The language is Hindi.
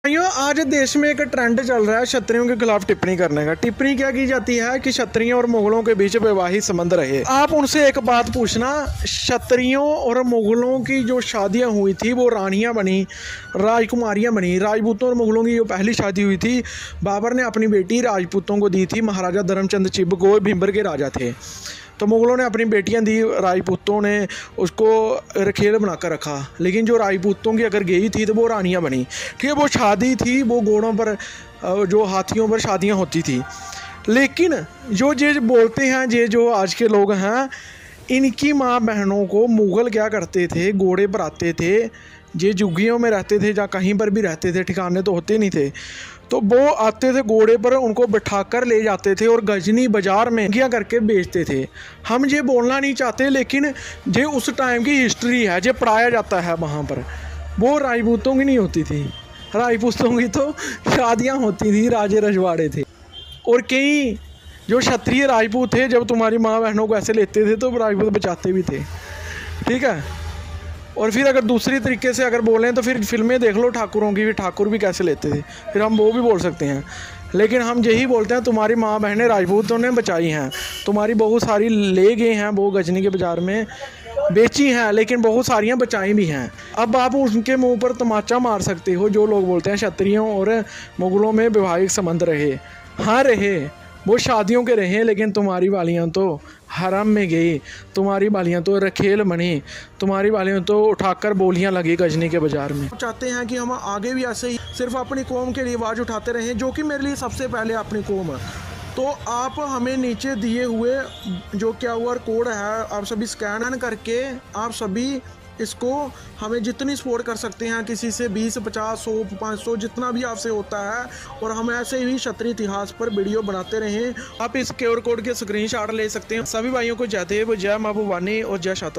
भाइयों, आज देश में एक ट्रेंड चल रहा है क्षत्रियों के खिलाफ टिप्पणी करने का। टिप्पणी क्या की जाती है कि क्षत्रियों और मुगलों के बीच वैवाहिक संबंध रहे। आप उनसे एक बात पूछना, क्षत्रियों और मुगलों की जो शादियां हुई थी वो रानियां बनी, राजकुमारियां बनी। राजपूतों और मुगलों की जो पहली शादी हुई थी, बाबर ने अपनी बेटी राजपूतों को दी थी। महाराजा धर्मचंद चिब को भीमबर के राजा थे, तो मुगलों ने अपनी बेटियां दी, राजपूतों ने उसको रखेल बनाकर रखा। लेकिन जो राजपूतों की अगर गई थी तो वो रानियां बनी। ठीक है, वो शादी थी, वो घोड़ों पर, जो हाथियों पर शादियां होती थी। लेकिन जो ये बोलते हैं, ये जो आज के लोग हैं, इनकी माँ बहनों को मुग़ल क्या करते थे, घोड़े पर आते थे, ये झुग्गियों में रहते थे या कहीं पर भी रहते थे, ठिकाने तो होते नहीं थे, तो वो आते थे घोड़े पर, उनको बिठाकर ले जाते थे और गजनी बाज़ार में क्या करके बेचते थे। हम ये बोलना नहीं चाहते, लेकिन ये उस टाइम की हिस्ट्री है, ये पढ़ाया जाता है वहाँ पर। वो राजपूतों की नहीं होती थी, राजपूतों की तो शादियाँ होती थी, राजे रजवाड़े थे। और कई जो क्षत्रिय राजपूत थे, जब तुम्हारी माँ बहनों को ऐसे लेते थे तो राजपूत बचाते भी थे। ठीक है, और फिर अगर दूसरी तरीके से अगर बोलें तो फिर फिल्में देख लो ठाकुरों की, ठाकुर भी कैसे लेते थे, फिर हम वो भी बोल सकते हैं। लेकिन हम यही बोलते हैं, तुम्हारी माँ बहनें राजपूतों ने बचाई हैं, तुम्हारी बहुत सारी ले गए हैं, वो गजनी के बाज़ार में बेची हैं, लेकिन बहुत सारियां बचाई भी हैं। अब आप उनके मुंह पर तमाचा मार सकते हो जो लोग बोलते हैं क्षत्रियों और मुगलों में वैवाहिक संबंध रहे। हाँ रहे, वो शादियों के रहे, लेकिन तुम्हारी वालियाँ तो हरम में गई, तुम्हारी वालियाँ तो रखेल बनी, तुम्हारी वालियाँ तो उठाकर बोलियाँ लगी गजनी के बाज़ार में। चाहते हैं कि हम आगे भी ऐसे ही सिर्फ अपनी कौम के लिए आवाज़ उठाते रहें, जो कि मेरे लिए सबसे पहले अपनी कौम है। तो आप हमें नीचे दिए हुए जो QR कोड है, आप सभी स्कैन करके आप सभी इसको हमें जितनी सपोर्ट कर सकते हैं, किसी से 20, 50, 100, 500 जितना भी आपसे होता है, और हम ऐसे ही क्षत्रिय इतिहास पर वीडियो बनाते रहें। आप इस QR कोड के स्क्रीनशॉट ले सकते हैं। सभी भाइयों को जय देव, जय माँ भवानी और जय शाता।